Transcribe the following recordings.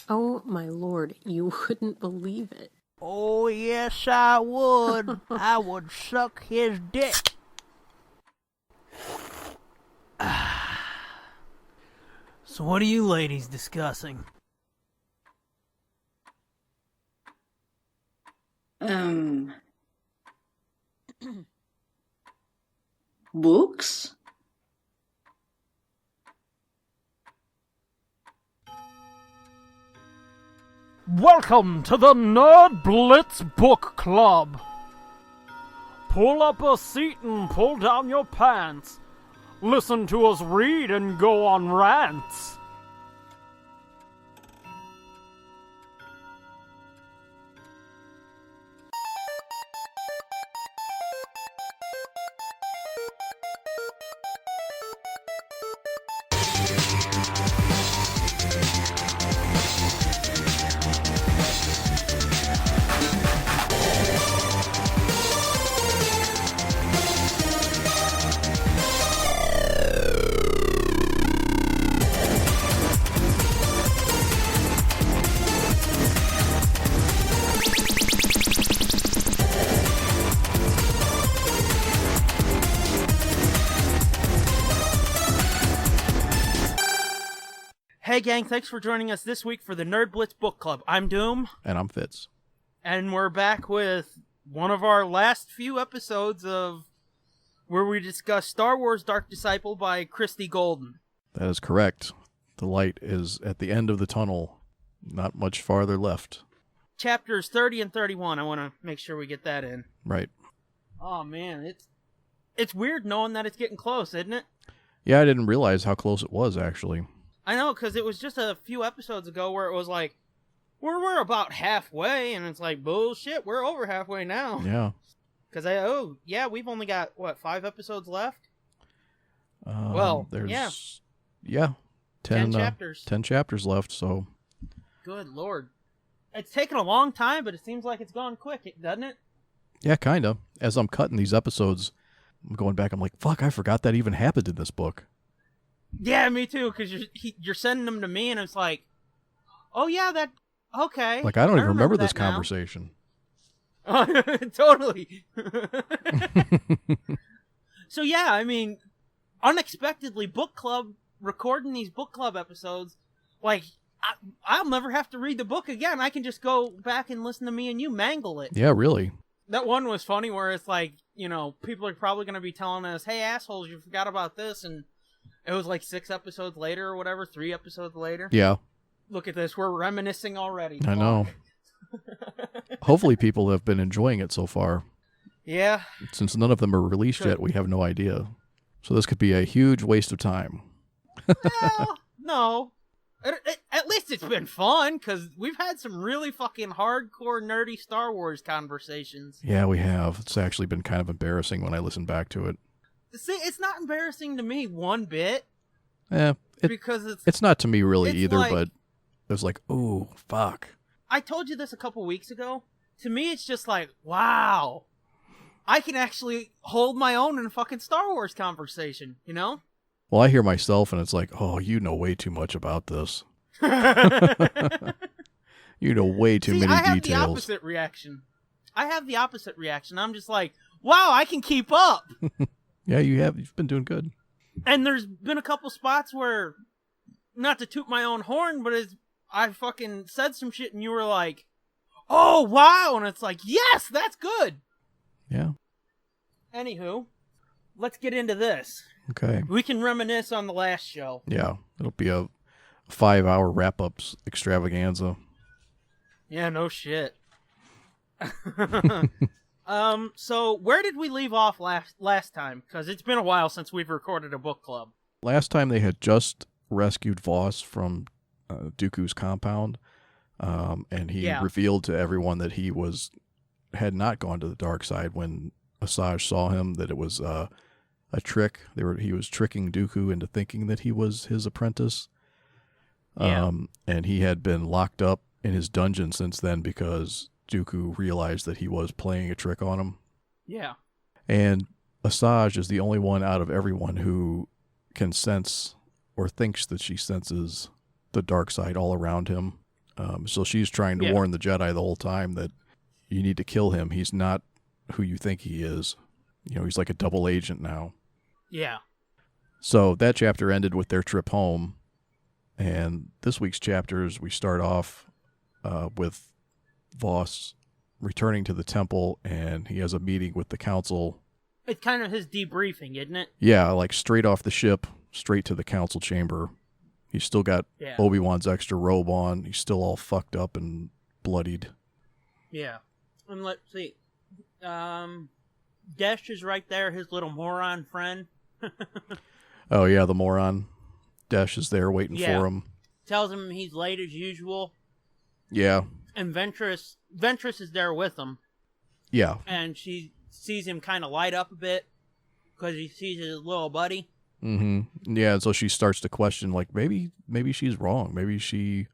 Oh, my lord, you wouldn't believe it. Oh, yes, I would. I would suck his dick. So what are you ladies discussing? Books? Welcome to the Nerd Blitz Book Club. Pull up a seat and pull down your pants. Listen to us read and go on rants. Hey gang, thanks for joining us this week for the Nerd Blitz Book Club. I'm Doom. And I'm Fitz. And we're back with one of our last few episodes of where we discuss Star Wars Dark Disciple by Christie Golden. That is correct. The light is at the end of the tunnel. Not much farther left. Chapters 30 and 31. I want to make sure we get that in. Right. Oh man, it's weird knowing that it's getting close, isn't it? Yeah, I didn't realize how close it was, actually. I know, because it was just a few episodes ago where it was like, we're about halfway, and it's like, bullshit, we're over halfway now. Yeah. Because we've only got, 5 episodes left? There's, yeah. 10 chapters. 10 chapters left, so. Good lord. It's taken a long time, but it seems like it's gone quick, doesn't it? Yeah, kind of. As I'm cutting these episodes, I'm going back, I'm like, fuck, I forgot that even happened in this book. Yeah, me too, because you're sending them to me, and it's like, oh yeah, okay. Like, I don't even remember this now. conversation. Totally. So yeah, I mean, unexpectedly, book club, recording these book club episodes, like, I'll never have to read the book again. I can just go back and listen to me and you mangle it. Yeah, really. That one was funny where it's like, people are probably going to be telling us, hey, assholes, you forgot about this, and it was like 6 episodes later or whatever, 3 episodes later. Yeah. Look at this, we're reminiscing already. I know. Hopefully people have been enjoying it so far. Yeah. Since none of them are released yet, we have no idea. So this could be a huge waste of time. Well, no. At least it's been fun, because we've had some really fucking hardcore, nerdy Star Wars conversations. Yeah, we have. It's actually been kind of embarrassing when I listen back to it. See, it's not embarrassing to me one bit. Yeah. Because it's not to me really either, like, but it was like, ooh, fuck. I told you this a couple weeks ago. To me, it's just like, wow. I can actually hold my own in a fucking Star Wars conversation, you know? Well, I hear myself and it's like, oh, you know way too much about this. You know way too many details. I have the opposite reaction. I'm just like, wow, I can keep up. Yeah, you have. You've been doing good. And there's been a couple spots where, not to toot my own horn, but I fucking said some shit and you were like, oh, wow. And it's like, yes, that's good. Yeah. Anywho, let's get into this. Okay. We can reminisce on the last show. Yeah. It'll be a 5-hour wrap-up extravaganza. Yeah, no shit. So where did we leave off last time? Because it's been a while since we've recorded a book club. Last time they had just rescued Voss from Dooku's compound, and he revealed to everyone that he had not gone to the dark side when Asajj saw him, that it was a trick. He was tricking Dooku into thinking that he was his apprentice. And he had been locked up in his dungeon since then because Dooku realized that he was playing a trick on him. Yeah. And Asajj is the only one out of everyone who can sense or thinks that she senses the dark side all around him. So she's trying to warn the Jedi the whole time that you need to kill him. He's not who you think he is. He's like a double agent now. Yeah. So that chapter ended with their trip home. And this week's chapters, we start off with Voss returning to the temple, and he has a meeting with the council. It's kind of his debriefing, isn't it? Yeah, like straight off the ship, straight to the council chamber. He's still got Obi-Wan's extra robe on. He's still all fucked up and bloodied. Yeah. And let's see. Desh is right there, his little moron friend. Oh, yeah, the moron. Desh is there waiting for him. Tells him he's late as usual. Yeah. And Ventress is there with him. Yeah. And she sees him kind of light up a bit because he sees his little buddy. Mm-hmm. Yeah, and so she starts to question, like, maybe she's wrong. Maybe she,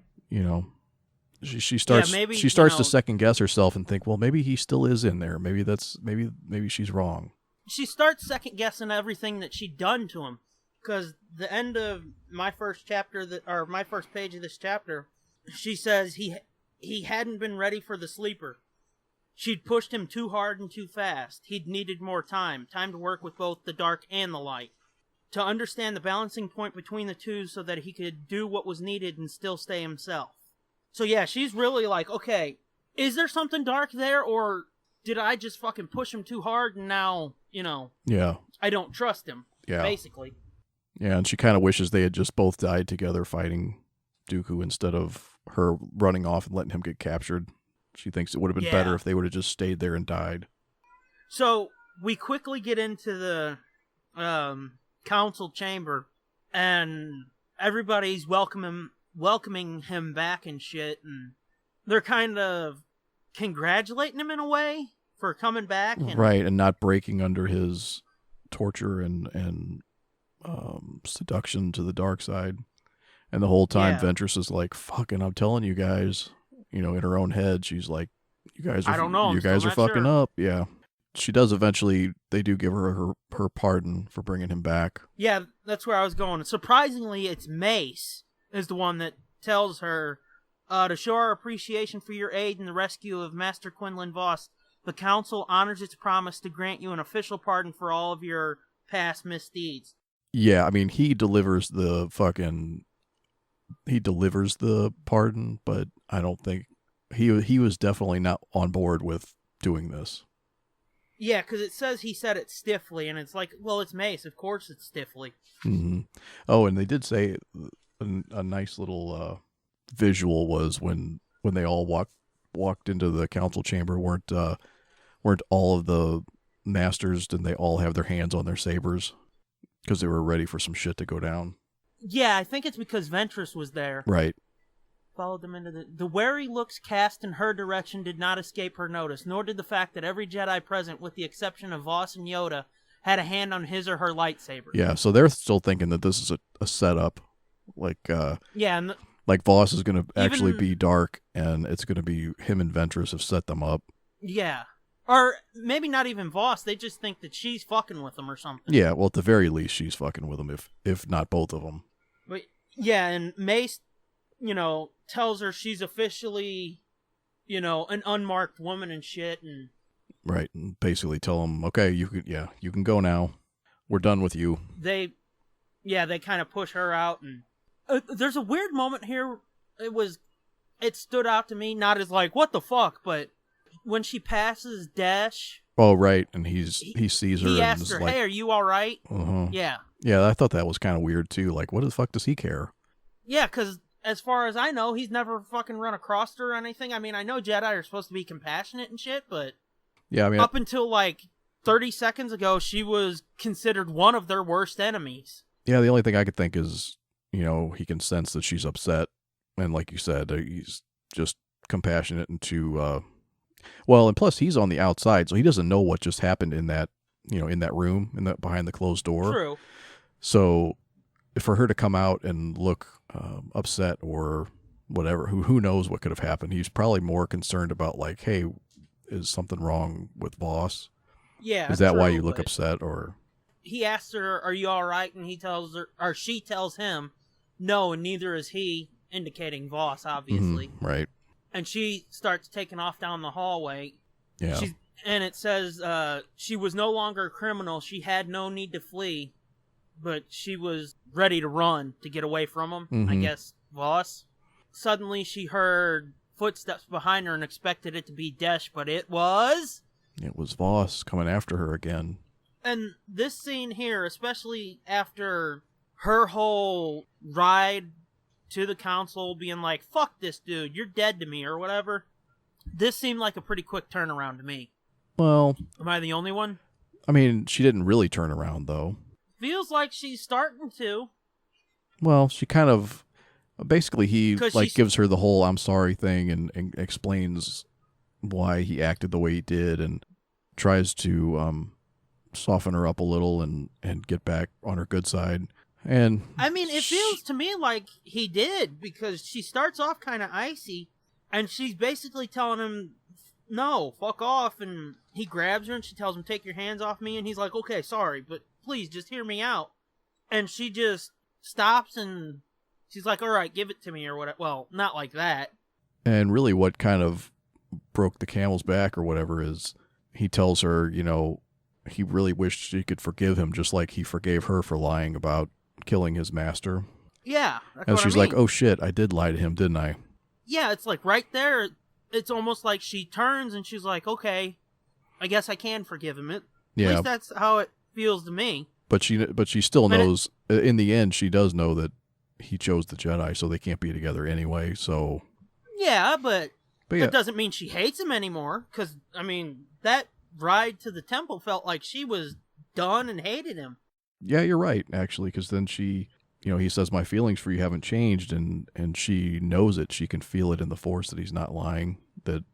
she starts to second guess herself and think, well, maybe he still is in there. Maybe she's wrong. She starts second guessing everything that she'd done to him, because the end of my first page of this chapter, she says he hadn't been ready for the sleeper. She'd pushed him too hard and too fast. He'd needed more time to work with both the dark and the light, to understand the balancing point between the two so that he could do what was needed and still stay himself. So yeah, she's really like, okay, is there something dark there, or did I just fucking push him too hard and now, I don't trust him, basically. Yeah, and she kind of wishes they had just both died together fighting Dooku instead of her running off and letting him get captured. She thinks it would have been better if they would have just stayed there and died. So we quickly get into the council chamber, and everybody's welcoming him back and shit, and they're kind of congratulating him in a way for coming back. And not breaking under his torture and seduction to the dark side. And the whole time Ventress is like, fucking, I'm telling you guys, in her own head, she's like, you guys are fucking up. Yeah. She does eventually, they do give her pardon for bringing him back. Yeah, that's where I was going. Surprisingly, it's Mace is the one that tells her, to show our appreciation for your aid in the rescue of Master Quinlan Voss, the council honors its promise to grant you an official pardon for all of your past misdeeds. Yeah, I mean, he delivers the pardon, but I don't think he was definitely not on board with doing this. Yeah, because it says he said it stiffly, and it's like, well, it's Mace. Of course it's stiffly. Mm-hmm. Oh, and they did say a nice little visual was when they all walked into the council chamber. Weren't all of the masters? Didn't they all have their hands on their sabers because they were ready for some shit to go down? Yeah, I think it's because Ventress was there. Right. Followed them into the wary looks cast in her direction did not escape her notice, nor did the fact that every Jedi present, with the exception of Voss and Yoda, had a hand on his or her lightsaber. Yeah, so they're still thinking that this is a setup, like like Voss is going to actually be dark, and it's going to be him and Ventress have set them up. Yeah, or maybe not even Voss. They just think that she's fucking with them or something. Yeah, well, at the very least, she's fucking with them, if not both of them. But yeah, and Mace, tells her she's officially, an unmarked woman and shit, and right, and basically tell them, okay, you can go now. We're done with you. They kind of push her out, and there's a weird moment here. It stood out to me, not as like, what the fuck, but when she passes Dash. Oh, right, and he sees her. He and asks her, "Hey, are you all right?" Uh-huh. Yeah. Yeah, I thought that was kind of weird too. Like, what the fuck does he care? Yeah, because as far as I know, he's never fucking run across her or anything. I mean, I know Jedi are supposed to be compassionate and shit, but yeah, I mean, up until like 30 seconds ago, she was considered one of their worst enemies. Yeah, the only thing I could think is, he can sense that she's upset, and like you said, he's just compassionate and too. Well, and plus he's on the outside, so he doesn't know what just happened in that, in that room, behind the closed door. True. So, for her to come out and look upset or whatever, who knows what could have happened? He's probably more concerned about like, hey, is something wrong with Voss? Yeah. Is that why you look upset? Or he asks her, "Are you all right?" And he tells her, or she tells him, "No," and neither is he. indicating Voss, obviously. Right. And she starts taking off down the hallway. Yeah. And it says she was no longer a criminal. She had no need to flee, but she was ready to run to get away from him, I guess, Voss. Suddenly she heard footsteps behind her and expected it to be Desh, but it was... It was Voss coming after her again. And this scene here, especially after her whole ride to the council being like, fuck this dude, you're dead to me, or whatever, this seemed like a pretty quick turnaround to me. Well... Am I the only one? I mean, she didn't really turn around, though. Feels like she's starting to. Well, she kind of... Basically, he gives her the whole I'm sorry thing and explains why he acted the way he did and tries to soften her up a little and get back on her good side. And I mean, it feels to me like he did, because she starts off kind of icy and she's basically telling him, no, fuck off. And he grabs her and she tells him, take your hands off me. And he's like, okay, sorry, but please just hear me out. And she just stops and she's like, all right, give it to me or whatever. Well, not like that. And really what kind of broke the camel's back or whatever is he tells her, you know, he really wished she could forgive him just like he forgave her for lying about killing his master. Yeah. That's and what she's I mean. like, oh shit, I did lie to him, didn't I? Yeah, it's like right there. It's almost like she turns and she's like, okay, I guess I can forgive him. At least that's how it feels to me. But she still knows, in the end, she does know that he chose the Jedi, so they can't be together anyway, so... Yeah, but yeah. That doesn't mean she hates him anymore, because, I mean, that ride to the temple felt like she was done and hated him. Yeah, you're right, actually, because then she, you know, he says, my feelings for you haven't changed, and she knows it. She can feel it in the Force that he's not lying, that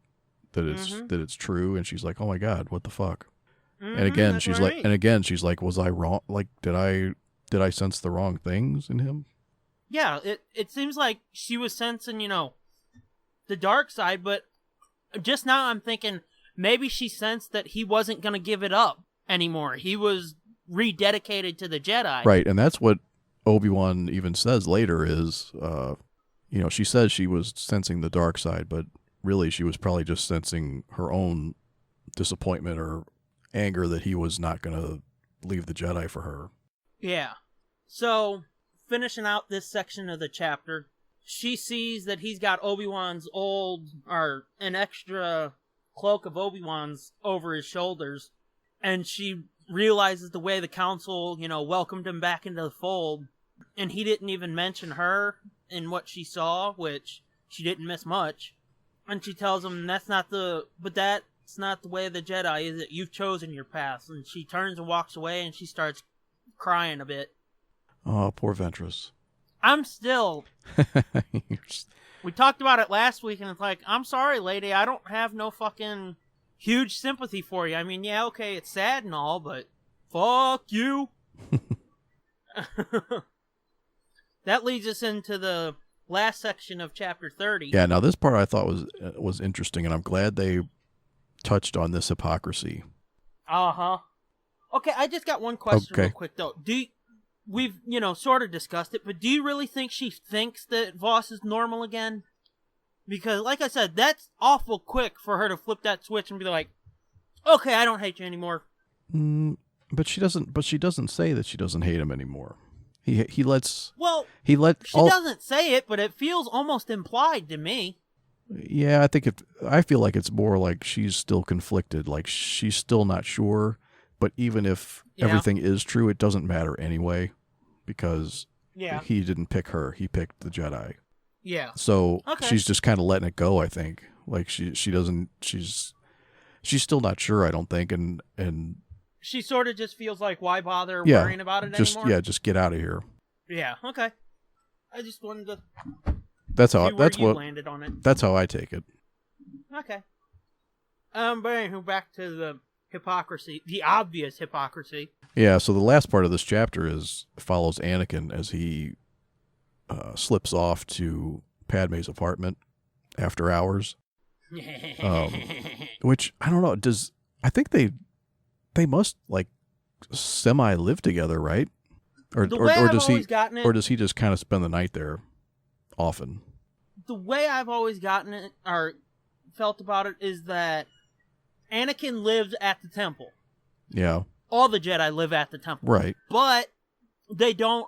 it's true, and she's like, oh my God, what the fuck? And again, she's like, was I wrong? Like, did I sense the wrong things in him? Yeah, it seems like she was sensing, you know, the dark side, but just now I'm thinking maybe she sensed that he wasn't going to give it up anymore. He was rededicated to the Jedi. Right, and that's what Obi-Wan even says later is, you know, she says she was sensing the dark side, but really she was probably just sensing her own disappointment or anger that he was not going to leave the Jedi for her. Yeah. So, finishing out this section of the chapter, she sees that he's got Obi-Wan's an extra cloak of Obi-Wan's over his shoulders, and she realizes the way the council, you know, welcomed him back into the fold, and he didn't even mention her in what she saw, which she didn't miss much. And she tells him that's not the way of the Jedi, is it? You've chosen your path. And she turns and walks away, and she starts crying a bit. Oh, poor Ventress. I'm still... We talked about it last week, and it's like, I'm sorry, lady, I don't have no fucking huge sympathy for you. I mean, yeah, okay, it's sad and all, but fuck you. That leads us into the last section of chapter 30. Yeah, now this part I thought was interesting, and I'm glad they touched on this hypocrisy. Uh-huh. Okay, I just got one question real quick, though. We've, you know, sort of discussed it, but do you really think she thinks that Voss is normal again? Because, like I said, that's awful quick for her to flip that switch and be like, okay, I don't hate you anymore. But she doesn't say that she doesn't hate him anymore. She doesn't say it, but it feels almost implied to me. Yeah, I feel like it's more like she's still conflicted, like she's still not sure, but even if everything is true, it doesn't matter anyway, because he didn't pick her, he picked the Jedi. Yeah. So she's just kind of letting it go, I think. Like she's still not sure, I don't think, and she sort of just feels like, why bother worrying about it anymore? Yeah, just get out of here. Yeah, okay. I just wanted to landed on it. That's how I take it. Okay. But anyway, back to the hypocrisy, the obvious hypocrisy. Yeah, so the last part of this chapter follows Anakin as he slips off to Padme's apartment after hours. Which, I don't know, I think they must, like, semi-live together, right? Or does he just kind of spend the night there often? the way I've always gotten it, or felt about it, is that Anakin lives at the temple. Yeah. All the Jedi live at the temple. Right. But they don't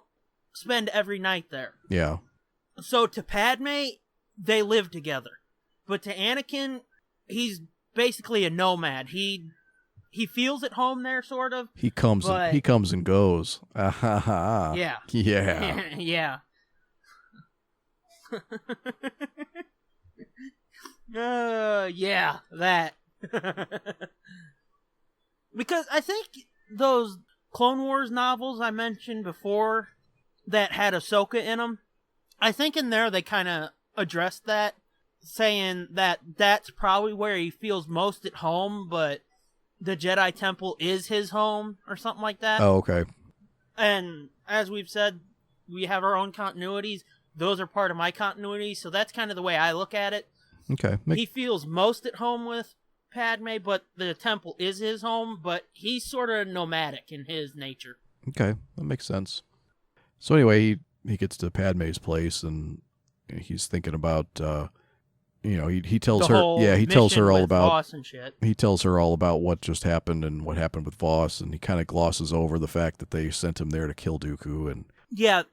spend every night there. Yeah. So to Padme, they live together. But to Anakin, he's basically a nomad. He feels at home there, sort of. He comes and goes. Yeah. Yeah. Yeah. Yeah, that. Because I think those Clone Wars novels I mentioned before that had Ahsoka in them, I think in there they kind of addressed that, saying that that's probably where he feels most at home, but the Jedi Temple is his home, or something like that. Oh, okay. And as we've said, we have our own continuities. Those are part of my continuity, so that's kind of the way I look at it. Okay. He feels most at home with Padme, but the temple is his home, but he's sort of nomadic in his nature. Okay, that makes sense. So anyway, he gets to Padme's place, and he's thinking about, he tells her, he tells her all about Voss and shit. He tells her all about what just happened and what happened with Voss, and he kind of glosses over the fact that they sent him there to kill Dooku, and yeah.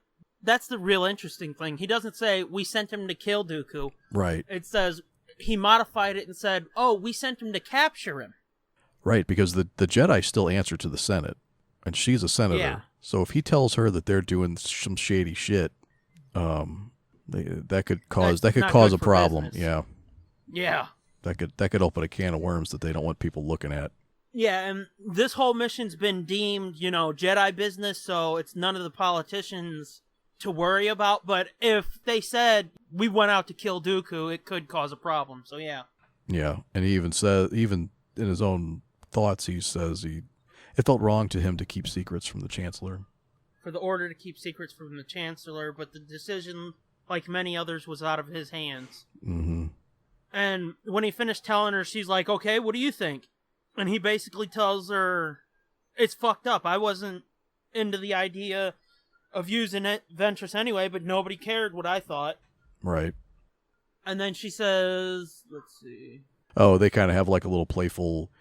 That's the real interesting thing. He doesn't say, we sent him to kill Dooku. Right. It says, he modified it and said, oh, we sent him to capture him. Right, because the Jedi still answer to the Senate, and she's a senator. Yeah. So if he tells her that they're doing some shady shit, that could cause a problem. Business. Yeah. Yeah. That could open a can of worms that they don't want people looking at. Yeah, and this whole mission's been deemed, Jedi business, so it's none of the politicians to worry about, but if they said we went out to kill Dooku, it could cause a problem. So yeah. Yeah, and he even says, even in his own thoughts, he says it felt wrong to him to keep secrets from the Chancellor. For the order to keep secrets from the Chancellor, but the decision, like many others, was out of his hands. Mm-hmm. And when he finished telling her, she's like, "Okay, what do you think?" And he basically tells her, "It's fucked up. I wasn't into the idea of using it, Ventress anyway, but nobody cared what I thought." Right. And then she says, let's see. Oh, they kind of have like a little playful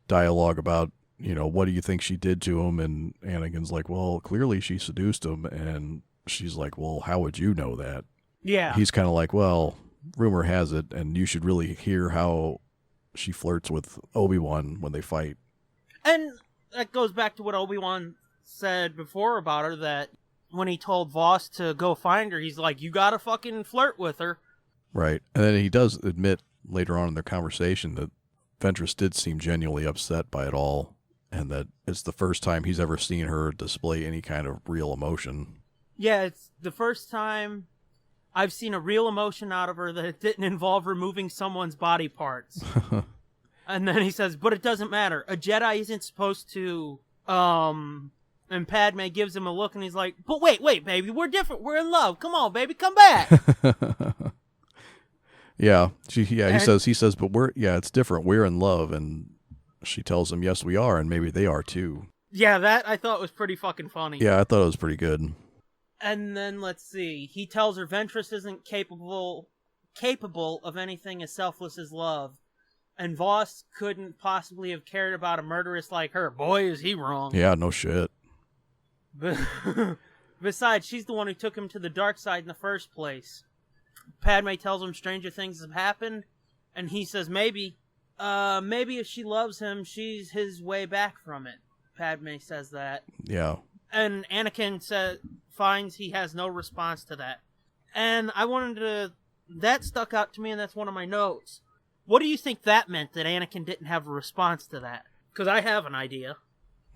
dialogue about, what do you think she did to him? And Anakin's like, well, clearly she seduced him. And she's like, well, how would you know that? Yeah. He's kind of like, well, rumor has it, and you should really hear how she flirts with Obi-Wan when they fight. And that goes back to what Obi-Wan said before about her, that when he told Voss to go find her, he's like, you gotta fucking flirt with her. Right. And then he does admit later on in their conversation that Ventress did seem genuinely upset by it all, and that it's the first time he's ever seen her display any kind of real emotion. Yeah, it's the first time I've seen a real emotion out of her that didn't involve removing someone's body parts. And then he says, but it doesn't matter. A Jedi isn't supposed to, and Padme gives him a look, and he's like, but wait, baby, we're different. We're in love. Come on, baby, come back. Yeah. He says, but it's different. We're in love. And she tells him, yes, we are. And maybe they are too. Yeah, that I thought was pretty fucking funny. Yeah, I thought it was pretty good. And then let's see. He tells her Ventress isn't capable of anything as selfless as love. And Voss couldn't possibly have cared about a murderess like her. Boy, is he wrong. Yeah, no shit. Besides, she's the one who took him to the dark side in the first place. Padme tells him stranger things have happened, and he says maybe if she loves him, she's his way back from it. Padme says that. Yeah. And Anakin finds he has no response to that. And that stuck out to me, and that's one of my notes. What do you think that meant, that Anakin didn't have a response to that? Because I have an idea.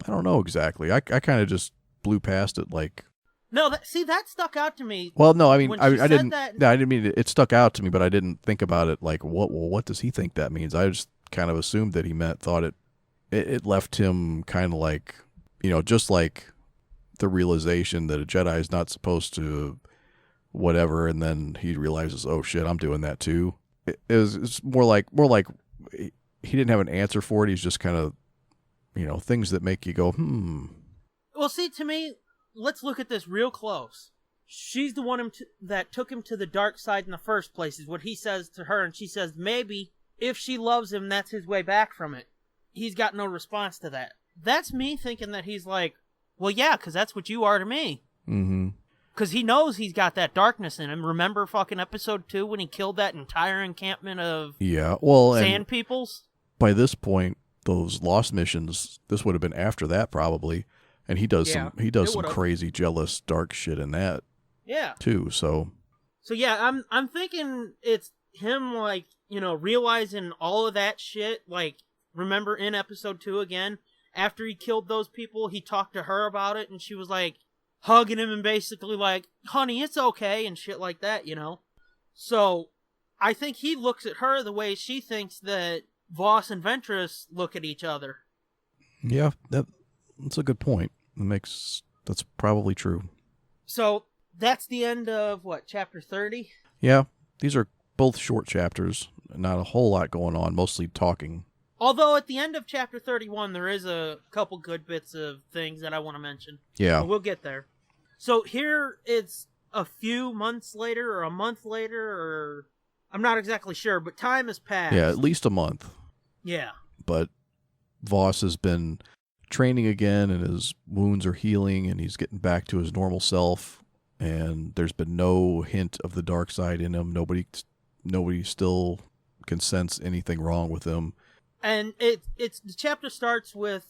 I don't know exactly. I kind of just blew past it like... No, that stuck out to me. Well, no, I mean, I didn't. That... No, I didn't mean it stuck out to me, but I didn't think about it like, what does he think that means? I just kind of assumed that he thought it left him kind of like, just like the realization that a Jedi is not supposed to whatever, and then he realizes, oh shit, I'm doing that too. It's more like he didn't have an answer for it. He's just kind of, things that make you go, Well, see, to me, let's look at this real close. she's the one that took him to the dark side in the first place, is what he says to her, and she says maybe if she loves him, that's his way back from it. He's got no response to that. That's me thinking that he's like, well, yeah, because that's what you are to me. Mm-hmm. Because he knows he's got that darkness in him. Remember fucking episode 2 when he killed that entire encampment of sand peoples? By this point, those lost missions, this would have been after that probably, and he does some crazy jealous dark shit in that. Yeah. Too. So yeah, I'm thinking it's him, like, you know, realizing all of that shit. Like, remember in episode 2 again, after he killed those people, he talked to her about it, and she was like hugging him and basically like, honey, it's okay, and shit like that, you know? So I think he looks at her the way she thinks that Voss and Ventress look at each other. Yeah, that's a good point. That's probably true. So that's the end of, chapter 30? Yeah, these are both short chapters. Not a whole lot going on, mostly talking. Although at the end of chapter 31, there is a couple good bits of things that I want to mention. Yeah. But we'll get there. So here it's a few months later, or a month later, or I'm not exactly sure, but time has passed. Yeah, at least a month. Yeah. But Voss has been training again, and his wounds are healing, and he's getting back to his normal self, and there's been no hint of the dark side in him. Nobody still can sense anything wrong with him. And the chapter starts with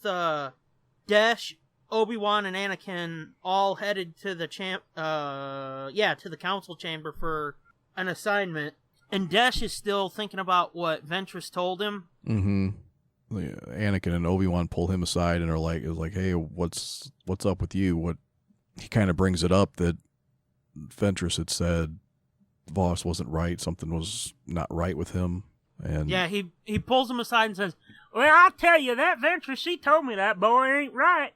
Dash, Obi-Wan, and Anakin all headed to the to the council chamber for an assignment. And Dash is still thinking about what Ventress told him. Mm-hmm. Anakin and Obi-Wan pull him aside and are like, hey, what's up with you? He kind of brings it up that Ventress had said Voss wasn't right. Something was not right with him. And yeah, he pulls him aside and says, well, I'll tell you, that Ventress, she told me that boy ain't right.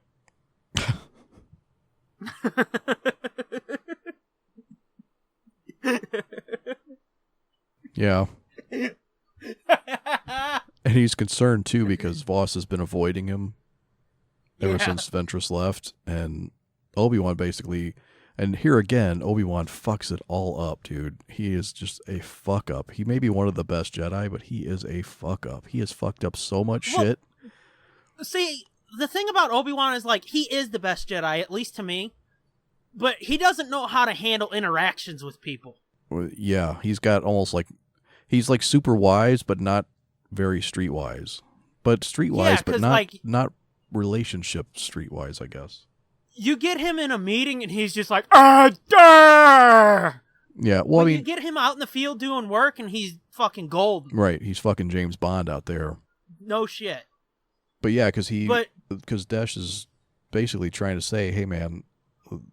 Yeah. And he's concerned, too, because Voss has been avoiding him ever since Ventress left. And Obi-Wan basically... And here again, Obi-Wan fucks it all up, dude. He is just a fuck-up. He may be one of the best Jedi, but he is a fuck-up. He has fucked up so much shit. See, the thing about Obi-Wan is, like, he is the best Jedi, at least to me. But he doesn't know how to handle interactions with people. Yeah, he's got almost like... He's, like, super wise, but not very streetwise. But streetwise, but not relationship streetwise, I guess. You get him in a meeting and he's just like, duh! Yeah, well, you get him out in the field doing work and he's fucking golden. Right, he's fucking James Bond out there. No shit. But yeah, because Dash is basically trying to say, hey man,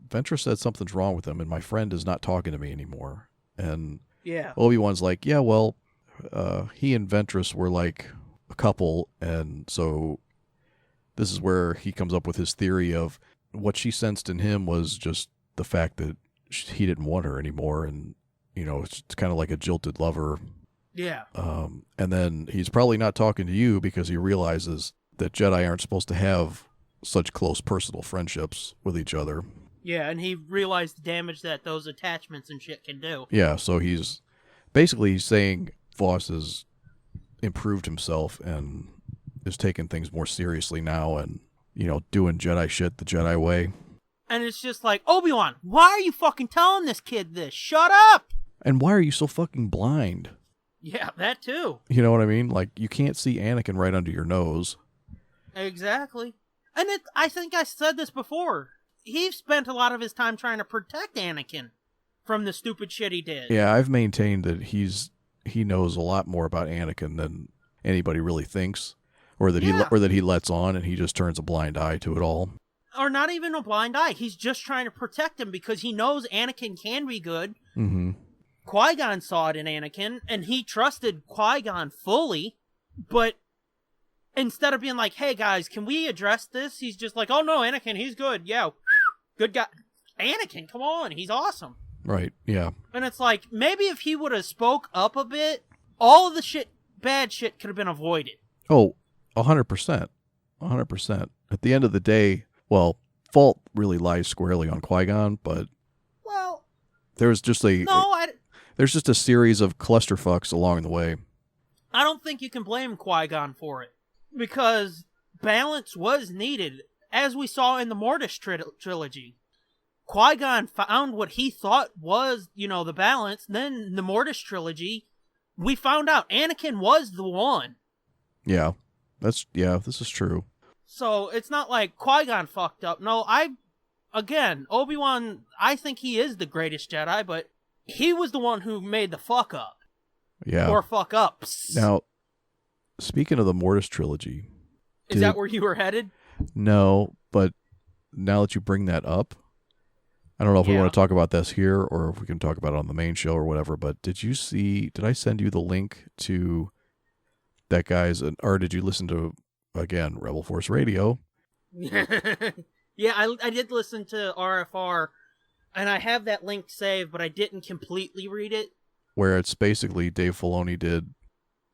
Ventress said something's wrong with him and my friend is not talking to me anymore. And yeah, Obi-Wan's like, yeah, well, he and Ventress were like a couple, and so this is where he comes up with his theory of what she sensed in him was just the fact that he didn't want her anymore, and you know, it's kind of like a jilted lover. Yeah. And then he's probably not talking to you because he realizes that Jedi aren't supposed to have such close personal friendships with each other. Yeah, and he realized the damage that those attachments and shit can do. Yeah, so he's basically saying Voss has improved himself and is taking things more seriously now, and you know, doing Jedi shit the Jedi way. And it's just like, Obi-Wan, why are you fucking telling this kid this? Shut up! And why are you so fucking blind? Yeah, that too. You know what I mean? Like, you can't see Anakin right under your nose. Exactly. And I think I said this before. He spent a lot of his time trying to protect Anakin from the stupid shit he did. Yeah, I've maintained that he knows a lot more about Anakin than anybody really thinks. Or that he lets on and he just turns a blind eye to it all. Or not even a blind eye. He's just trying to protect him because he knows Anakin can be good. Mm-hmm. Qui-Gon saw it in Anakin, and he trusted Qui-Gon fully. But instead of being like, hey guys, can we address this? He's just like, oh no, Anakin, he's good. Yeah, good guy. Anakin, come on, he's awesome. Right, yeah. And it's like, maybe if he would have spoke up a bit, all of the bad shit could have been avoided. Oh, 100%. 100%. At the end of the day, well, fault really lies squarely on Qui-Gon, but... Well, there's just there's just a series of clusterfucks along the way. I don't think you can blame Qui-Gon for it, because balance was needed, as we saw in the Mortis trilogy. Qui-Gon found what he thought was, the balance. Then in the Mortis trilogy, we found out Anakin was the one. Yeah, this is true. So it's not like Qui-Gon fucked up. No, Obi-Wan, I think he is the greatest Jedi, but he was the one who made the fuck up. Yeah. Or fuck ups. Now, speaking of the Mortis trilogy. Is that where you were headed? No, but now that you bring that up, I don't know if we want to talk about this here or if we can talk about it on the main show or whatever, but did I send you the link to that guy's, or did you listen to, again, Rebel Force Radio? Yeah, I did listen to RFR, and I have that link saved, but I didn't completely read it. Where it's basically Dave Filoni did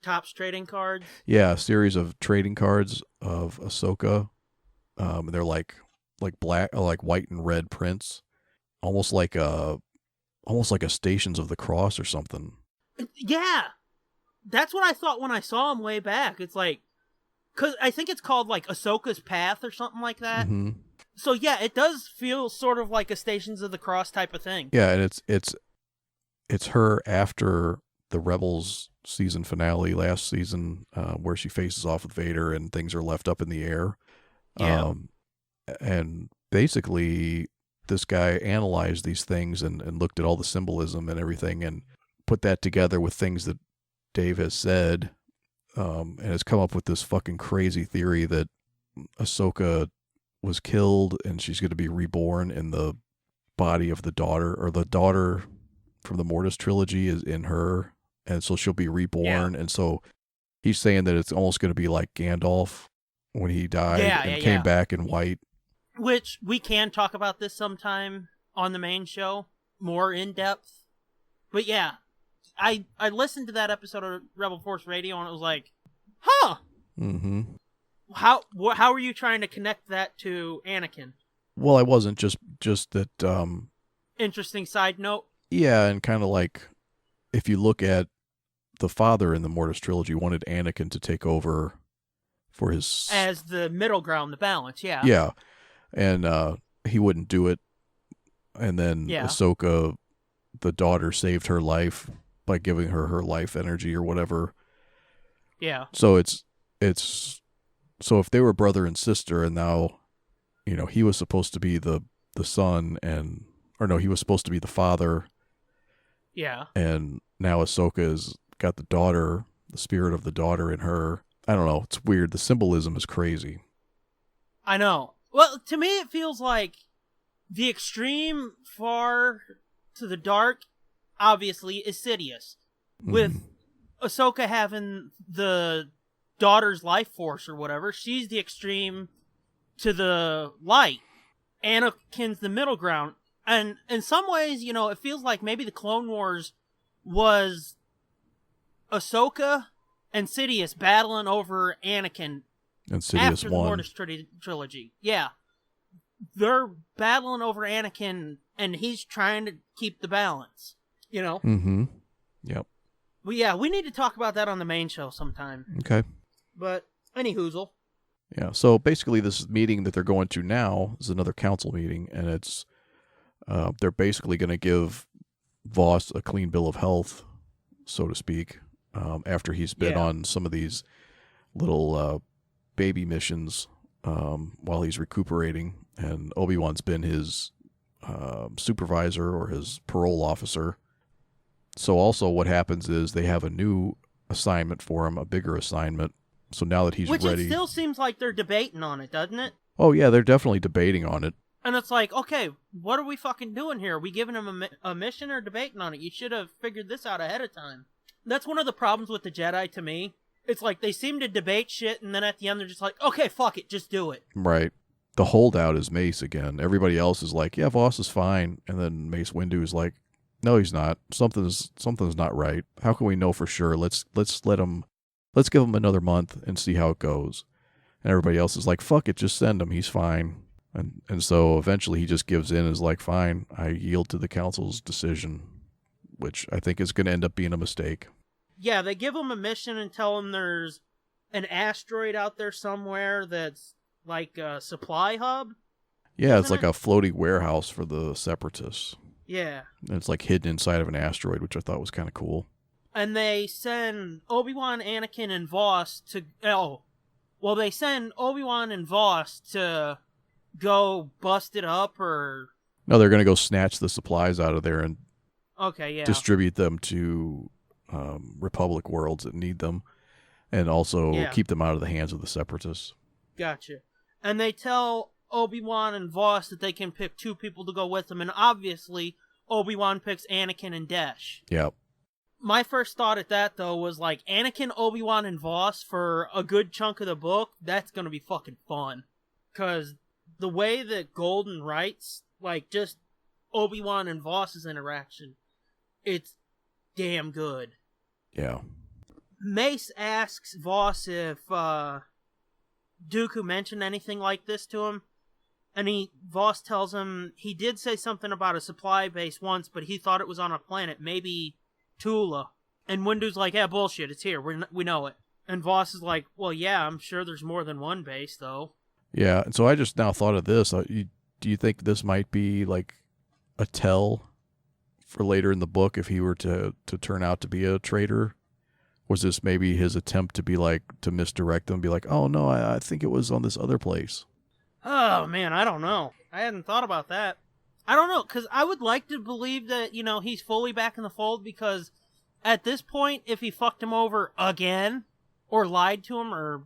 Topps trading cards. Yeah, a series of trading cards of Ahsoka. They're like black, like white and red prints, almost like a Stations of the Cross or something. Yeah, that's what I thought when I saw him way back. It's like, because I think it's called like Ahsoka's Path or something like that. Mm-hmm. So yeah, it does feel sort of like a Stations of the Cross type of thing. Yeah, and it's her after the Rebels season finale last season, where she faces off with Vader and things are left up in the air. Yeah. And basically, this guy analyzed these things and looked at all the symbolism and everything and put that together with things that Dave has said, and has come up with this fucking crazy theory that Ahsoka was killed and she's going to be reborn in the body of the daughter, or the daughter from the Mortis trilogy is in her, and so she'll be reborn. Yeah. And so he's saying that it's almost going to be like Gandalf when he died and came back in white. Which we can talk about this sometime on the main show, more in depth. But yeah, I listened to that episode of Rebel Force Radio and it was like, huh. Mm-hmm. How are you trying to connect that to Anakin? Well, I wasn't just that. Interesting side note. Yeah, and kind of like, if you look at the father in the Mortis trilogy, wanted Anakin to take over for his... As the middle ground, the balance, yeah. Yeah, and he wouldn't do it. And then Ahsoka, the daughter, saved her life by giving her life energy or whatever. Yeah. So so if they were brother and sister, and now, he was supposed to be the son, he was supposed to be the father. Yeah. And now Ahsoka has got the daughter, the spirit of the daughter in her. I don't know. It's weird. The symbolism is crazy. I know. Well, to me, it feels like the extreme far to the dark, obviously, is Sidious. With Ahsoka having the daughter's life force or whatever, she's the extreme to the light. Anakin's the middle ground. And in some ways, it feels like maybe the Clone Wars was Ahsoka and Sidious battling over Anakin and Sidious after won. The Mortis trilogy. Yeah. They're battling over Anakin, and he's trying to keep the balance, Mm-hmm. Yep. Well, yeah, we need to talk about that on the main show sometime. Okay. But, any hoozle. Yeah, so basically this meeting that they're going to now is another council meeting, and it's... they're basically going to give Voss a clean bill of health, so to speak, after he's been on some of these little baby missions while he's recuperating, and Obi-Wan's been his supervisor or his parole officer. So also what happens is they have a new assignment for him, a bigger assignment. So now that he's ready... Which it still seems like they're debating on it, doesn't it? Oh yeah, they're definitely debating on it. And it's like, okay, what are we fucking doing here? Are we giving him a mission or debating on it? You should have figured this out ahead of time. That's one of the problems with the Jedi to me. It's like they seem to debate shit, and then at the end they're just like, okay, fuck it, just do it. Right. The holdout is Mace again. Everybody else is like, yeah, Voss is fine. And then Mace Windu is like, no, he's not. Something's not right. How can we know for sure? Let's give him another month and see how it goes. And everybody else is like, fuck it, just send him. He's fine. And so eventually he just gives in and is like, fine, I yield to the council's decision, which I think is going to end up being a mistake. Yeah, they give him a mission and tell him there's an asteroid out there somewhere that's like a supply hub. Yeah, it's like a floating warehouse for the Separatists. Yeah. And it's like hidden inside of an asteroid, which I thought was kind of cool. And they send Obi-Wan, Anakin, and Voss to... they send Obi-Wan and Voss to go bust it up, or... No, they're going to go snatch the supplies out of there and distribute them to Republic worlds that need them, and also keep them out of the hands of the Separatists. Gotcha. And they tell Obi-Wan and Voss that they can pick 2 people to go with them, and obviously Obi-Wan picks Anakin and Dash. Yep. My first thought at that, though, was like, Anakin, Obi-Wan, and Voss for a good chunk of the book, that's gonna be fucking fun. Because the way that Golden writes, like, just Obi-Wan and Voss's interaction, it's damn good. Yeah. Mace asks Voss if Dooku mentioned anything like this to him, and Voss tells him he did say something about a supply base once, but he thought it was on a planet, maybe Tula. And Windu's like, yeah, bullshit, it's here, we know it. And Voss is like, well, yeah, I'm sure there's more than one base, though. Yeah, and so I just now thought of this. Do you think this might be like a tell for later in the book if he were to turn out to be a traitor? Was this maybe his attempt to be like, to misdirect them, be like, oh no, I think it was on this other place? Oh man, I don't know. I hadn't thought about that. I don't know, because I would like to believe that, he's fully back in the fold, because at this point, if he fucked him over again, or lied to him, or,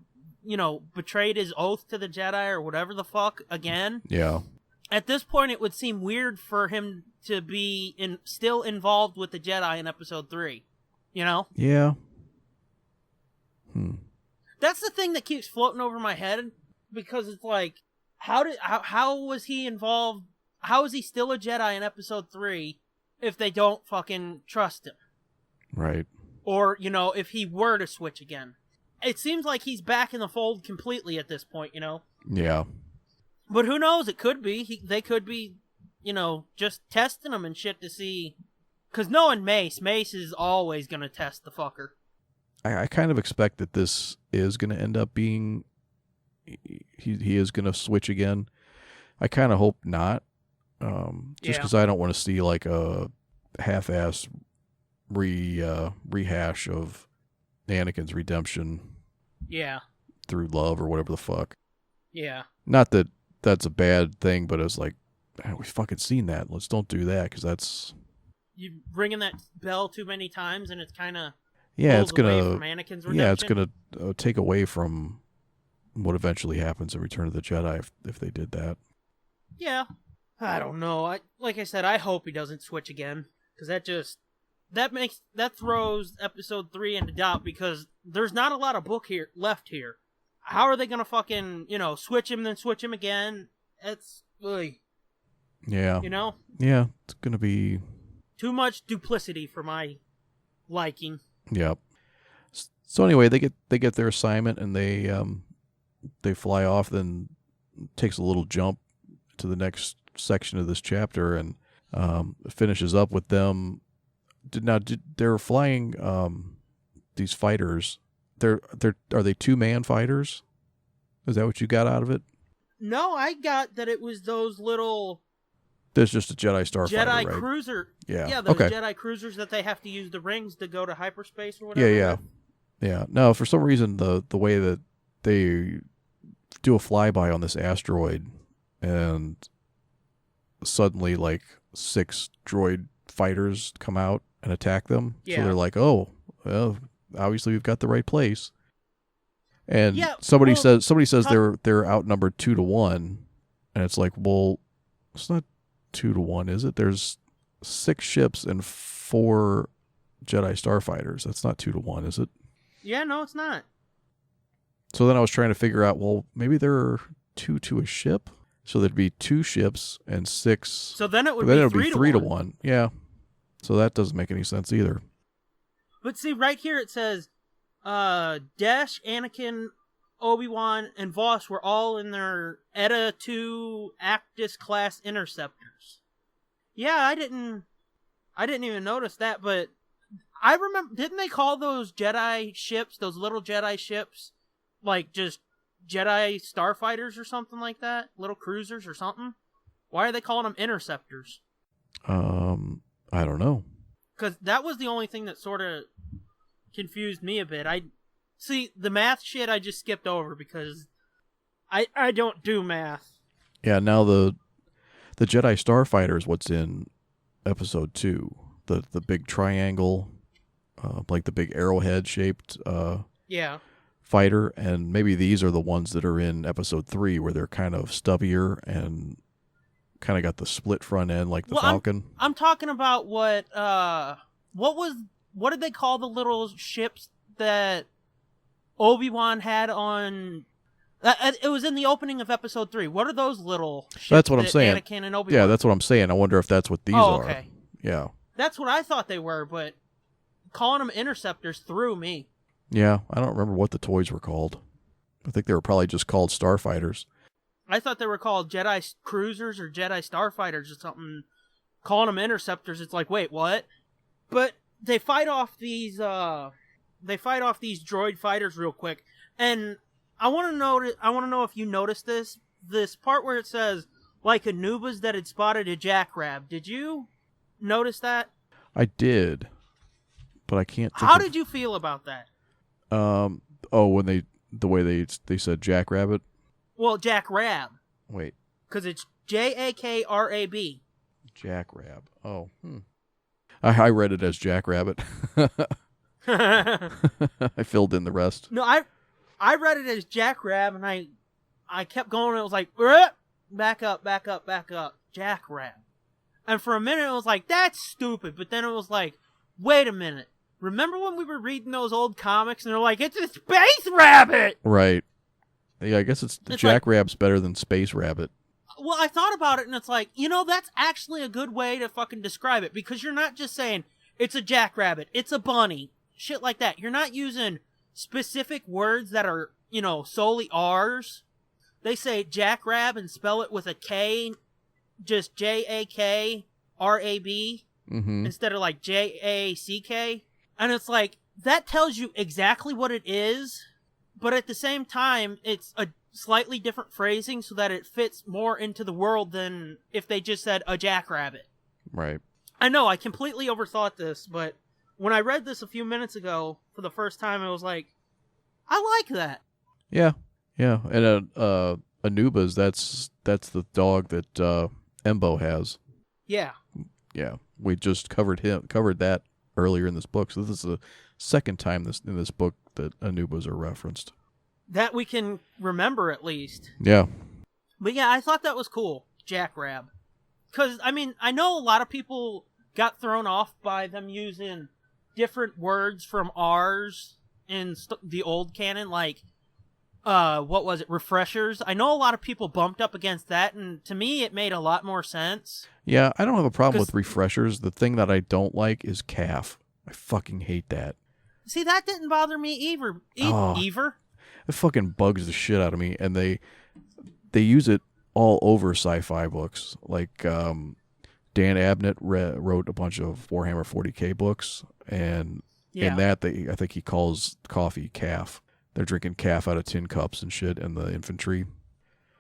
betrayed his oath to the Jedi, or whatever the fuck, again. Yeah. At this point, it would seem weird for him to be still involved with the Jedi in Episode 3. Yeah. That's the thing that keeps floating over my head, because it's like, how was he involved? How is he still a Jedi in Episode 3 if they don't fucking trust him? Right. Or, if he were to switch again. It seems like he's back in the fold completely at this point, Yeah. But who knows? It could be. They could be, just testing him and shit to see. Because knowing Mace is always going to test the fucker. I kind of expect that this is going to end up being... He is going to switch again. I kind of hope not. Just because I don't want to see like a half-ass rehash of Anakin's redemption. Yeah. Through love or whatever the fuck. Yeah. Not that that's a bad thing, but it's like, we've fucking seen that. Let's don't do that, because that's... You ringing that bell too many times, and it's kind of... Yeah, it's gonna... From Anakin's redemption. Yeah, it's gonna take away from what eventually happens in Return of the Jedi if they did that. Yeah. I don't know. Like I said, I hope he doesn't switch again, because that throws Episode 3 into doubt, because there's not a lot of book left here. How are they gonna fucking, switch him, then switch him again? It's, ugh. Yeah. Yeah, it's gonna be... Too much duplicity for my liking. Yep. So anyway, they get their assignment, and they fly off, then it takes a little jump to the next section of this chapter, and finishes up with them. They're flying these fighters. Are they 2-man fighters? Is that what you got out of it? No, I got that it was those little... There's just a Jedi starfighter, right? Cruiser. Yeah. Yeah, those Jedi cruisers that they have to use the rings to go to hyperspace or whatever. Yeah. No, for some reason, the way that they do a flyby on this asteroid, and suddenly, like, 6 droid fighters come out and attack them. Yeah. So they're like, oh, well, obviously we've got the right place. And somebody says they're outnumbered 2-1, and it's like, well, it's not 2-1, is it? There's 6 ships and 4 Jedi starfighters. That's not 2-1, is it? Yeah, no, it's not. So then I was trying to figure out, well, maybe there are 2 to a ship, so there'd be 2 ships and 6. So then it would be 3-1. Yeah. So that doesn't make any sense either. But see, right here it says, Dash, Anakin, Obi-Wan, and Voss were all in their Eta 2 Actis class interceptors. Yeah, I didn't even notice that, but I remember, didn't they call those Jedi ships, those little Jedi ships, like just Jedi starfighters or something like that? Little cruisers or something? Why are they calling them interceptors? I don't know. Because that was the only thing that sort of confused me a bit. See, the math shit I just skipped over because I don't do math. Yeah, now the Jedi Starfighter is what's in Episode 2. The big triangle, like the big arrowhead shaped fighter, and maybe these are the ones that are in Episode 3 where they're kind of stubbier and kind of got the split front end like the Falcon. I'm talking about what did they call the little ships that Obi-Wan had on? It was in the opening of Episode 3. What are those little ships? That's what I'm saying. Anakin and Obi-Wan? Yeah, that's what I'm saying. I wonder if that's what these are. Okay. Yeah. That's what I thought they were, but calling them interceptors threw me. Yeah, I don't remember what the toys were called. I think they were probably just called Starfighters. I thought they were called Jedi Cruisers or Jedi Starfighters or something. Calling them interceptors, it's like, wait, what? But they fight off these droid fighters real quick, and I want to know if you noticed this part where it says like Anubis that had spotted a jackrabbit. Did you notice that? I did, but I can't think How did you feel about that? When the way they said jackrabbit. Well, jackrab. Wait. Because it's Jakrab. Jackrab. Oh. I read it as jackrabbit. I filled in the rest. No, I read it as jackrab, and I kept going, and it was like, back up, jackrab. And for a minute, it was like, that's stupid. But then it was like, wait a minute. Remember when we were reading those old comics, and they're like, it's a space rabbit! Right. Yeah, I guess it's jackrab's like, better than space rabbit. Well, I thought about it, and it's like, that's actually a good way to fucking describe it, because you're not just saying, it's a jackrabbit, it's a bunny, shit like that. You're not using specific words that are, solely ours. They say jackrab and spell it with a K, just Jakrab, instead of like Jack. And it's like, that tells you exactly what it is, but at the same time, it's a slightly different phrasing so that it fits more into the world than if they just said a jackrabbit. Right. I know, I completely overthought this, but when I read this a few minutes ago for the first time, it was like, I like that. Yeah. Yeah. And Anubis, that's the dog that Embo has. Yeah. Yeah. We just covered that earlier in this book. So this is the second time in this book that Anubis are referenced. That we can remember, at least. Yeah. But yeah, I thought that was cool, jackrab. Because, I know a lot of people got thrown off by them using different words from ours in the old canon, like, what was it, refreshers? I know a lot of people bumped up against that, and to me, it made a lot more sense. Yeah, I don't have a problem with refreshers. The thing that I don't like is calf. I fucking hate that. See, that didn't bother me either. It fucking bugs the shit out of me, and they use it all over sci-fi books. Like Dan Abnett wrote a bunch of Warhammer 40K books, and in that I think he calls coffee calf. They're drinking calf out of tin cups and shit in the infantry.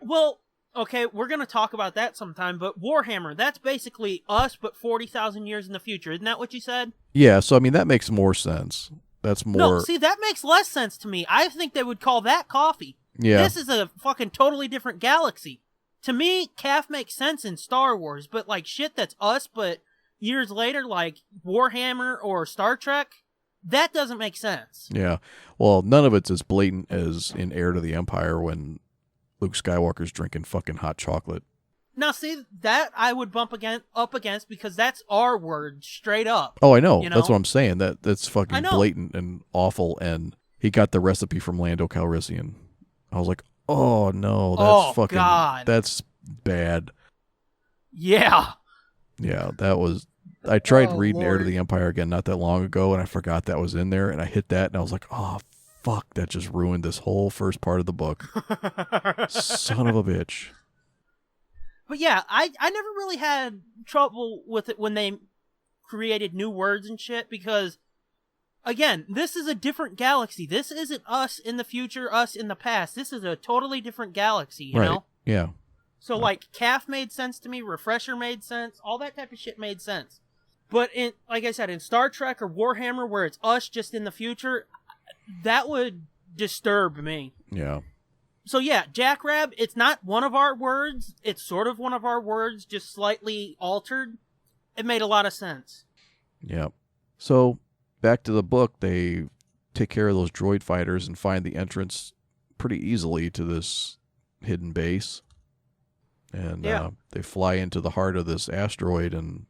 Well, okay, we're going to talk about that sometime, but Warhammer, that's basically us, but 40,000 years in the future. Isn't that what you said? Yeah, so that makes more sense. That's more... No, see, that makes less sense to me. I think they would call that coffee. Yeah. This is a fucking totally different galaxy. To me, calf makes sense in Star Wars, but like shit that's us, but years later, like Warhammer or Star Trek, that doesn't make sense. Yeah. Well, none of it's as blatant as in Heir to the Empire when Luke Skywalker's drinking fucking hot chocolate. Now, see, that I would bump up against because that's our word, straight up. Oh, I know. That's what I'm saying. That's fucking blatant and awful, and he got the recipe from Lando Calrissian. I was like, oh, no, that's fucking... God. That's bad. Yeah. Yeah, that was... I tried reading Heir to the Empire again not that long ago, and I forgot that was in there, and I hit that, and I was like, oh, fuck, that just ruined this whole first part of the book. Son of a bitch. But yeah, I never really had trouble with it when they created new words and shit, because, again, this is a different galaxy. This isn't us in the future, us in the past. This is a totally different galaxy, you know? Yeah. So, like, calf made sense to me, refresher made sense, all that type of shit made sense. But, like I said, in Star Trek or Warhammer, where it's us just in the future, that would disturb me. Yeah. So, yeah, Jackrabbit, it's not one of our words. It's sort of one of our words, just slightly altered. It made a lot of sense. Yeah. So, back to the book, they take care of those droid fighters and find the entrance pretty easily to this hidden base. And they fly into the heart of this asteroid, and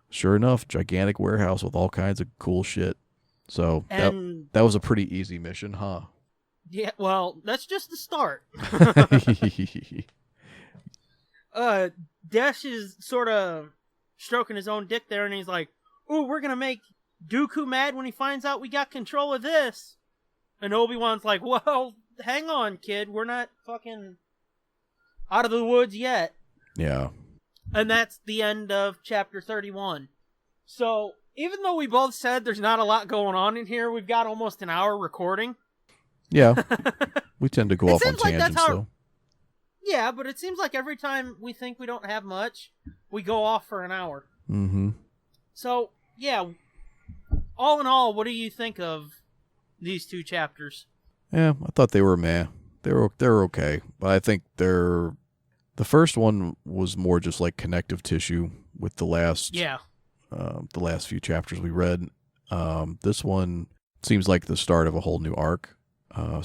sure enough, gigantic warehouse with all kinds of cool shit. So that was a pretty easy mission, huh? Yeah, well, that's just the start. Dash is sort of stroking his own dick there, and he's like, ooh, we're gonna make Dooku mad when he finds out we got control of this. And Obi-Wan's like, well, hang on, kid, we're not fucking out of the woods yet. Yeah. And that's the end of chapter 31. So, even though we both said there's not a lot going on in here, we've got almost an hour recording. Yeah. We tend to go off on tangents, though. Yeah, but it seems like every time we think we don't have much, we go off for an hour. Mm-hmm. So, yeah, all in all, what do you think of these two chapters? Yeah, I thought they were meh. They're okay, but I think the first one was more just like connective tissue with the last few chapters we read. This one seems like the start of a whole new arc. I'm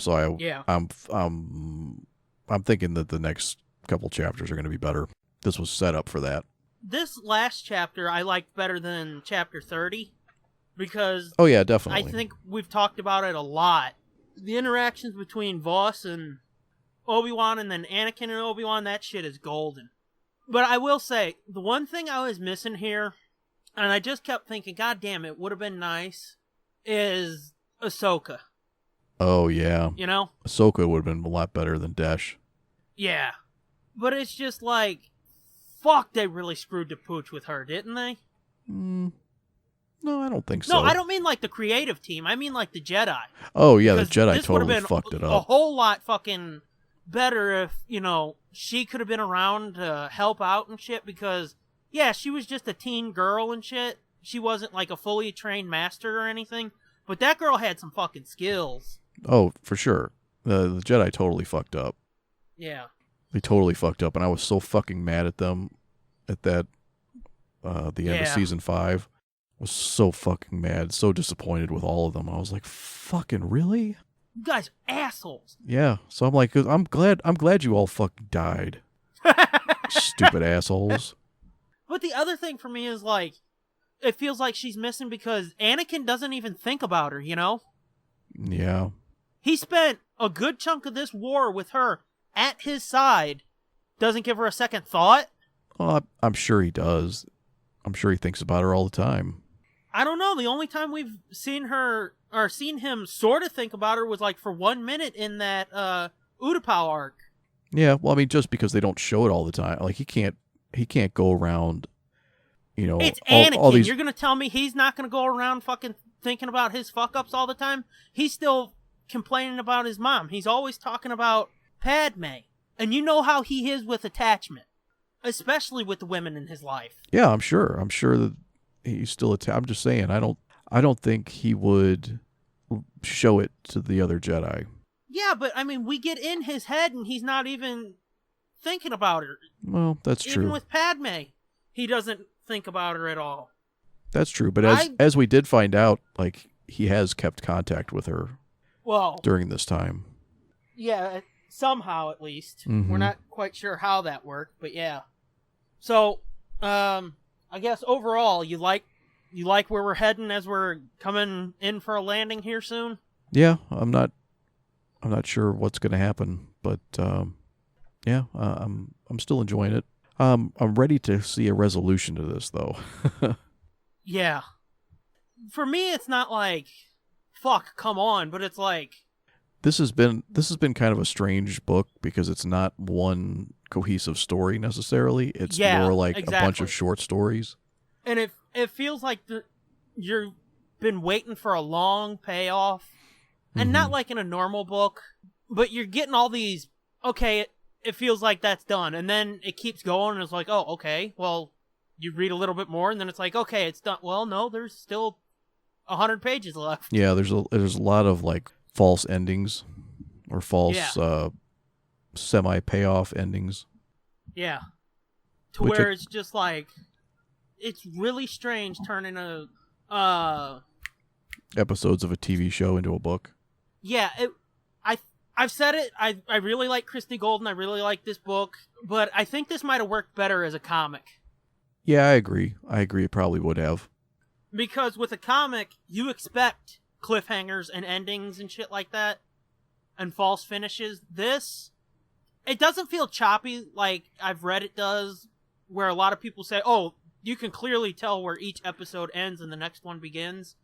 thinking that the next couple chapters are going to be better. This was set up for that. This last chapter I liked better than chapter 30 because oh yeah, definitely. I think we've talked about it a lot. The interactions between Voss and Obi-Wan and then Anakin and Obi-Wan, that shit is golden. But I will say, the one thing I was missing here, and I just kept thinking, God damn, it would have been nice, is Ahsoka. Oh, yeah. You know? Ahsoka would have been a lot better than Desh. Yeah. But it's just like, fuck, they really screwed the pooch with her, didn't they? No, I don't think so. No, I don't mean like the creative team. I mean like the Jedi. Oh, yeah, the Jedi totally fucked it up. A whole lot fucking better if, she could have been around to help out and shit because, yeah, she was just a teen girl and shit. She wasn't like a fully trained master or anything. But that girl had some fucking skills. Oh, for sure. The Jedi totally fucked up. Yeah. They totally fucked up, and I was so fucking mad at them at that, the end of season 5. Was so fucking mad, so disappointed with all of them. I was like, fucking really? You guys are assholes. Yeah. So I'm like, I'm glad you all fucking died. Stupid assholes. But the other thing for me is like, it feels like she's missing because Anakin doesn't even think about her, you know? Yeah. He spent a good chunk of this war with her at his side. Doesn't give her a second thought. Well, I'm sure he does. I'm sure he thinks about her all the time. I don't know. The only time we've seen her or seen him sort of think about her was like for 1 minute in that Utapau arc. Yeah, well, I mean, just because they don't show it all the time, like he can't go around. It's Anakin. All these... You're gonna tell me he's not gonna go around fucking thinking about his fuck ups all the time? He's still complaining about his mom. He's always talking about Padme, and you know how he is with attachment, especially with the women in his life. Yeah, I'm sure that. He's still I'm just saying, I don't think he would show it to the other Jedi. Yeah, but I mean, we get in his head and he's not even thinking about her. Well, that's true. Even with Padme, he doesn't think about her at all. That's true, but as we did find out, like, he has kept contact with her during this time. Yeah, somehow at least. Mm-hmm. We're not quite sure how that worked, but yeah. So, I guess overall, you like where we're heading as we're coming in for a landing here soon? Yeah, I'm not sure what's going to happen, but yeah, I'm still enjoying it. I'm ready to see a resolution to this, though. Yeah. For me, it's not like, fuck, come on, but it's like, This has been kind of a strange book because it's not one cohesive story necessarily. It's more like a bunch of short stories. And it feels like you've been waiting for a long payoff, and not like in a normal book, but you're getting all these. Okay, it feels like that's done, and then it keeps going, and it's like, oh, okay, well, you read a little bit more, and then it's like, okay, it's done. Well, no, there's still 100 pages left. Yeah, there's a lot of like false endings or false semi-payoff endings. Yeah. To where it's just like, it's really strange turning episodes of a TV show into a book. Yeah, I've said it, I really like Christie Golden, I really like this book, but I think this might have worked better as a comic. Yeah, I agree. It probably would have. Because with a comic, you expect cliffhangers and endings and shit like that, and false finishes. This, it doesn't feel choppy like I've read it does, where a lot of people say, oh, you can clearly tell where each episode ends and the next one begins.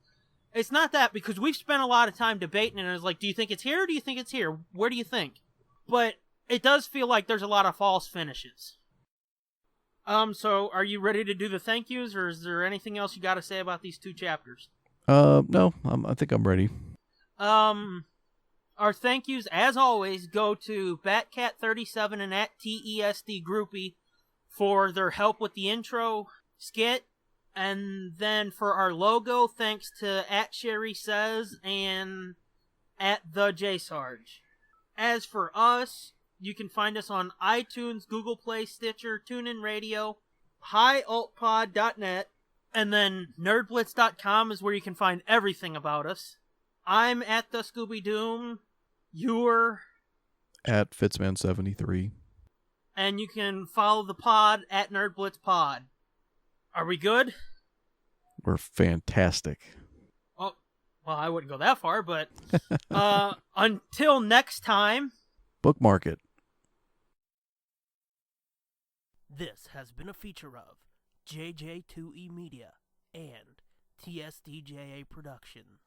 It's not that, because we've spent a lot of time debating, and it's like, do you think it's here or do you think it's here? Where do you think? But it does feel like there's a lot of false finishes. So are you ready to do the thank yous, or is there anything else you got to say about these 2 chapters? No, I think I'm ready. Our thank yous, as always, go to Batcat37 and at TESD Groupie for their help with the intro skit. And then for our logo, thanks to at Sherry Says and at the JSarge. As for us, you can find us on iTunes, Google Play, Stitcher, TuneIn Radio, hialtpod.net, and then nerdblitz.com is where you can find everything about us. I'm at the Scooby Doom. You're at Fitzman73. And you can follow the pod at NerdBlitzPod. Are we good? We're fantastic. Oh, well, I wouldn't go that far, but until next time, bookmark it. This has been a feature of JJ2E Media and TSDJA Productions.